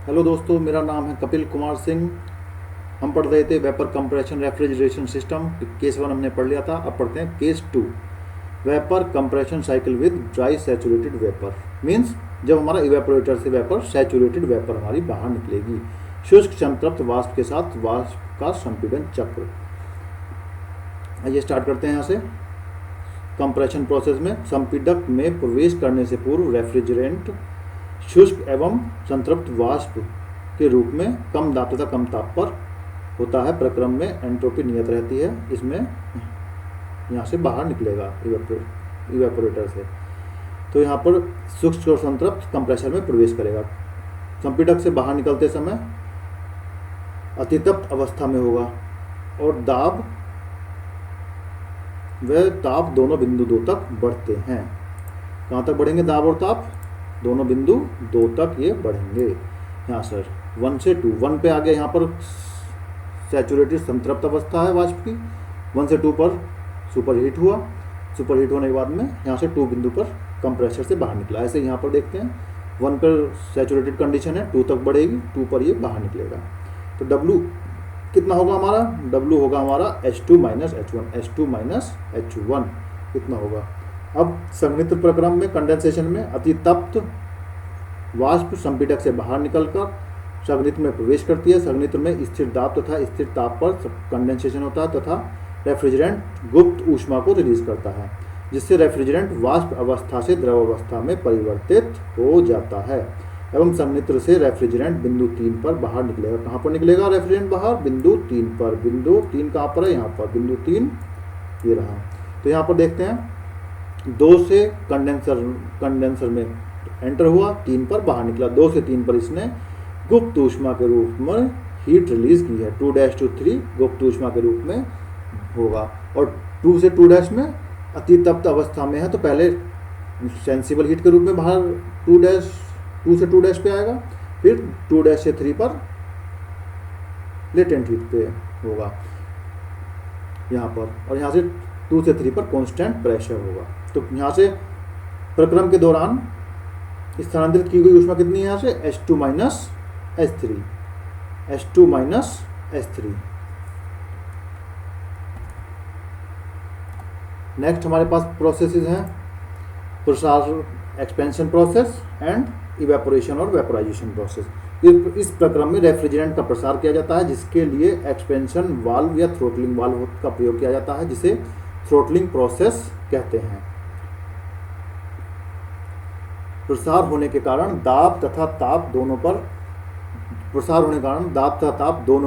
Hello दोस्तों, मेरा नाम है कपिल कुमार सिंह। हम पढ़ रहे थे vapour compression refrigeration system. Case 1 हमने पढ़ लिया था। अब पढ़ते हैं case 2, vapour compression cycle with dry saturated vapour. Means जब हमारा इवेपोरेटर से वेपर सैचुरेटेड वेपर हमारी बाहर निकलेगी, शुष्क संतृप्त वाष्प के साथ वाष्प का संपीड़न चक्र। आइए स्टार्ट करते हैं यहाँ से। कंप्रेशन प्रोसेस में संपीड़क में प्रवेश करने से पूर्व रेफ्रिजरेंट शुष्क एवं संतृप्त वाष्प के रूप में कम दाब तथा कम ताप पर होता है। प्रक्रम में एंट्रोपी नियत रहती है। इसमें यहाँ से बाहर निकलेगा इवेपोरेटर से, तो यहाँ पर शुष्क और संतृप्त कंप्रेसर में प्रवेश करेगा। संपीड़क से बाहर निकलते समय अतितप्त अवस्था में होगा और दाब व ताप दोनों बिंदु 2 तक बढ़ते हैं। कहाँ तक बढ़ेंगे दाब और ताप? दोनों बिंदु 2 तक ये बढ़ेंगे। यहाँ सर 1 से 2, 1 पे आ गया, यहाँ पर सैचुरेटेड संतृप्त अवस्था है वाष्प की। 1 से 2 पर सुपर हीट हुआ। सुपर हीट होने के बाद में यहाँ से 2 बिंदु पर कंप्रेसर से बाहर निकला। ऐसे यहाँ पर देखते हैं 1 पर सैचुरेटेड कंडीशन है, 2 तक बढ़ेगी, 2 पर ये बाहर निकलेगा। तो W कितना होगा हमारा? W होगा हमारा H2 minus H1, H2 minus H1 कितना होगा। अब संघनित्र प्रक्रम में कंडेंसेशन में अतितप्त वाष्प संपीड़क से बाहर निकलकर संघनित्र में प्रवेश करती है। संघनित्र में स्थिर दाब तथा स्थिर ताप पर कंडेंसेशन होता है तथा रेफ्रिजरेंट गुप्त ऊष्मा को रिलीज करता है, जिससे रेफ्रिजरेंट वाष्प अवस्था से द्रव अवस्था में परिवर्तित हो जाता है एवं संघनित्र से रेफ्रिजरेंट बिंदु 3 पर बाहर निकलेगा। कहाँ पर निकलेगा रेफ्रिजरेंट बाहर? बिंदु 3 पर। बिंदु 3 कहाँ पर है? यहाँ पर बिंदु 3 ये रहा। तो यहाँ पर देखते हैं 2 से कंडेंसर में एंटर हुआ, 3 पर बाहर निकला। 2 से 3 पर इसने गुप्त ऊष्मा के रूप में हीट रिलीज की है। 2' to 3 गुप्त ऊष्मा के रूप में होगा और 2 से 2' में अतितप्त अवस्था में है, तो पहले सेंसिबल हीट के रूप में बाहर 2 से 2' पे आएगा, फिर 2' से 3 पर लेटेंट हीट पे होगा यहाँ पर, और यहाँ से 2 से 3 पर कांस्टेंट प्रेशर होगा। तो यहाँ से प्रक्रम के दौरान स्थानांतरित की गई ऊष्मा कितनी है? यहाँ से H2 minus H3, H2 minus H3। Next हमारे पास प्रोसेसेस हैं प्रसार, एक्सपेंशन प्रोसेस एंड इवेपोरेशन और वेपोराइजेशन प्रोसेस। इस प्रक्रम में रेफ्रिजरेंट का प्रसार किया जाता है, जिसके लिए एक्सपेंशन वाल्व या थ्रोटलिंग वाल्व का प्रयोग किया जाता है, जिसे थ्रोटलिंग प्रोसेस कहते हैं। प्रसार होने के कारण दाब तथा ताप दोनों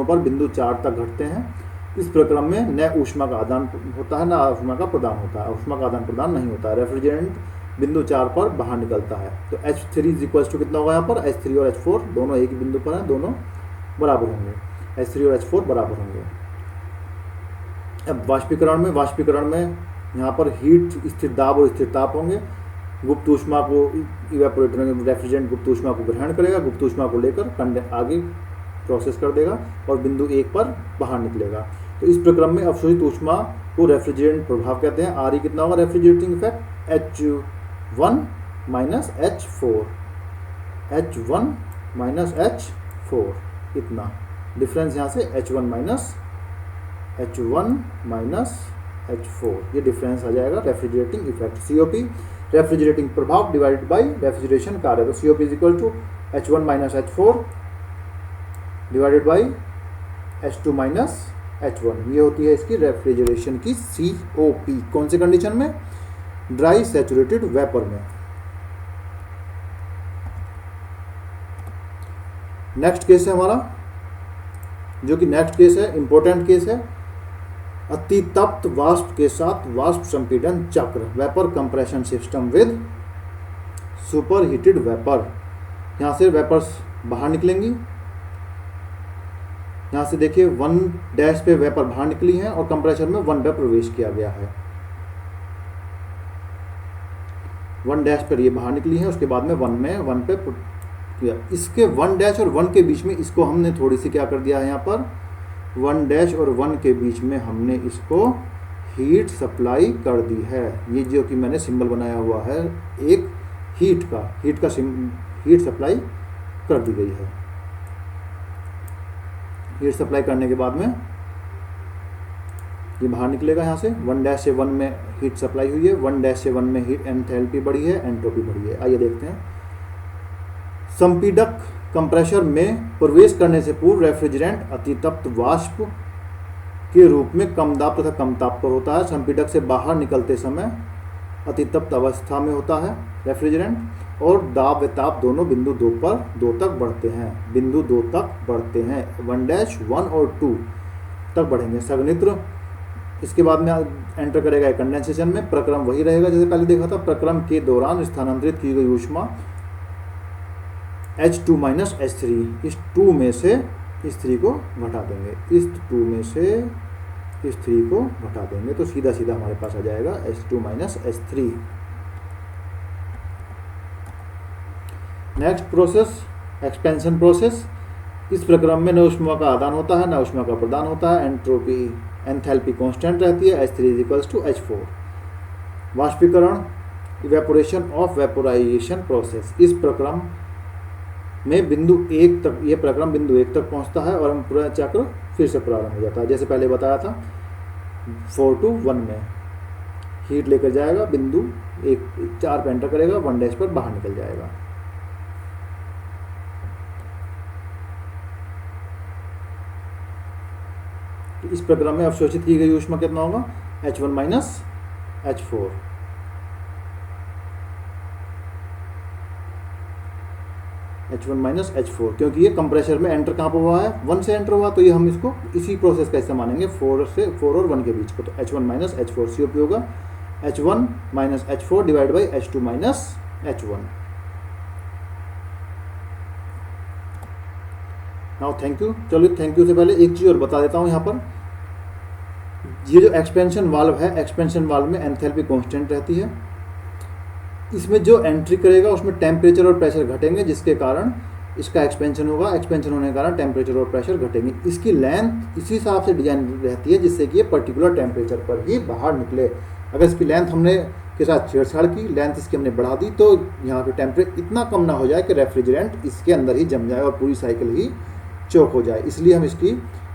पर बिंदु 4 तक घटते हैं। इस प्रक्रम में न ऊष्मा का आदान होता है, न ऊष्मा का प्रदान होता है। ऊष्मा का आदान प्रदान नहीं होता है। रेफ्रिजरेंट बिंदु 4 पर बाहर निकलता है। तो H3 इज इक्वल टू कितना होगा यहाँ पर? H3 और H4 दोनों एक ही बिंदु पर हैं, दोनों बराबर होंगे। H3 और H4 बराबर होंगे। अब वाष्पीकरण में यहाँ पर हीट, स्थिर दाब और स्थिर ताप होंगे। गुप्त ऊष्मा को इवेपोरेटर में रेफ्रिजरेंट गुप्त ऊष्मा को ग्रहण करेगा, गुप्त ऊष्मा को लेकर आगे प्रोसेस कर देगा और बिंदु 1 पर बाहर निकलेगा। तो इस प्रक्रम में अवशोषित ऊष्मा को रेफ्रिजरेंट प्रभाव कहते हैं। RE कितना होगा refrigerating effect? H1 minus H4, H1 minus H4 इतना डिफरेंस यहाँ से H1 माइनस H4 ये डिफरेंस आ जाएगा रेफ्रिजरेटिंग इफेक्ट। COP रेफ्रिजरेटिंग प्रभाव डिवाइडेड बाई रेफ्रिजरेशन कार्य। तो COP is equal to H1 minus H4 divided by H2 minus H1। ये होती है इसकी रेफ्रिजरेशन की COP। कौन सी कंडीशन में? ड्राई सैचुरेटेड वेपर में। नेक्स्ट केस है हमारा, जो कि नेक्स्ट केस है, इंपॉर्टेंट केस है, अतितप्त वाष्प के साथ वाष्प संपीड़न चक्र, vapour compression system with super heated vapour. यहाँ से वेपर्स बाहर निकलेंगी। यहाँ से देखिए 1' पे वेपर बाहर निकली है और कंप्रेसर में 1 पे प्रवेश किया गया है। 1' पर ये बाहर निकली है, उसके बाद में 1 पे किया। इसके 1' और 1 के बीच में इसको हमने थोड़ी सी क्या कर दिया है, यहाँ पर 1' और 1 के बीच में हमने इसको हीट सप्लाई कर दी है। ये जो कि मैंने सिंबल बनाया हुआ है एक हीट सप्लाई कर दी गई है। हीट सप्लाई करने के बाद में ये बाहर निकलेगा यहाँ से। 1 से 1 में हीट सप्लाई हुई है, 1 से 1 में हीट एंथैल्पी बढ़ी है, एंट्रोपी बढ़ी है। आइए देखते हैं। संपीडक कंप्रेसर में प्रवेश करने से पूर्व रेफ्रिजरेंट अतितप्त वाष्प के रूप में कम दाब तथा कम ताप पर होता है। संपीडक से बाहर निकलते समय अतितप्त अवस्था में होता है रेफ्रिजरेंट, और दाब व ताप दोनों बिंदु 2 तक बढ़ते हैं। बिंदु 2 तक बढ़ते हैं, 1 1 और 2 तक बढ़ेंगे। संघनित्र इसके बाद में एंटर करेगा कंडेंसेशन में। प्रक्रम वही रहेगा जैसे पहले देखा था। प्रक्रम के दौरान स्थानांतरित की गई ऊष्मा H2 - H3, इस 2 में से इस 3 को घटा देंगे, इस 2 में से इस 3 को घटा देंगे, तो सीधा सीधा हमारे पास आ जाएगा H2 - H3। Next process expansion process. इस प्रक्रम में न ऊष्मा का आदान होता है न ऊष्मा का प्रदान होता है। एंट्रोपी एंथैल्पी कांस्टेंट रहती है। H3 = H4। वाष्पीकरण इवेपोरेशन ऑफ वेपोराइजेशन प्रोसेस। इस प्रक्रम में बिंदु 1 तक, यह प्रक्रम बिंदु 1 तक पहुंचता है और हम पूरा चक्र फिर से प्रारंभ हो जाता है। जैसे पहले बताया था 4 to 1 में हीट लेकर जाएगा, बिंदु 4 पे एंटर करेगा, 1 पर बाहर निकल जाएगा। इस प्रक्रम में अवशोषित की गई ऊष्मा कितना होगा? H1 - H4। H1 - H4, क्योंकि ये कंप्रेसर में एंटर कहाँ पर हुआ है? 1 से एंटर हुआ, तो ये हम इसको इसी प्रोसेस का हिस्सा मानेंगे, 4 और 1 के बीच को। तो H1 - H4 COP होगा H1 - H4 / H2 - H1। Now thank you. चलो थैंक यू से पहले एक चीज़ और बता देता हूँ यहाँ पर। ये जो एक्सपेंशन वाल्व है, एक्सपेंशन वाल्व में एंथैल्पी कांस्टेंट रहती है। इसमें जो एंट्री करेगा उसमें टेम्परेचर और प्रेशर घटेंगे, जिसके कारण इसका एक्सपेंशन होगा। एक्सपेंशन होने के कारण टेम्परेचर और प्रेशर घटेंगे। इसकी लेंथ इसी हिसाब से डिजाइन रहती है जिससे कि ये पर्टिकुलर टेम्परेचर पर ही बाहर निकले। अगर इसकी लेंथ हमने के साथ छेड़छाड़ की, लेंथ इसकी हमने बढ़ा दी, तो यहाँ पे टेम्परेचर इतना कम ना हो जाए कि रेफ्रिजरेंट इसके अंदर ही जम जाए और पूरी साइकिल ही चोक हो जाए। इसलिए हम इसकी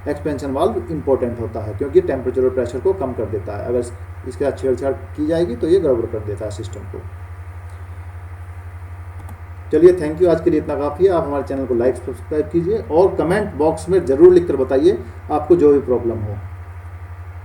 एक्सपेंशन वाल्व इंपॉर्टेंट होता है, क्योंकि टेम्परेचर और प्रेशर को कम कर देता है। अगर इसके साथ छेड़छाड़ की जाएगी तो ये गड़बड़ कर देता है सिस्टम को। चलिए थैंक यू, आज के लिए इतना काफ़ी है। आप हमारे चैनल को लाइक सब्सक्राइब कीजिए और कमेंट बॉक्स में ज़रूर लिखकर बताइए आपको जो भी प्रॉब्लम हो।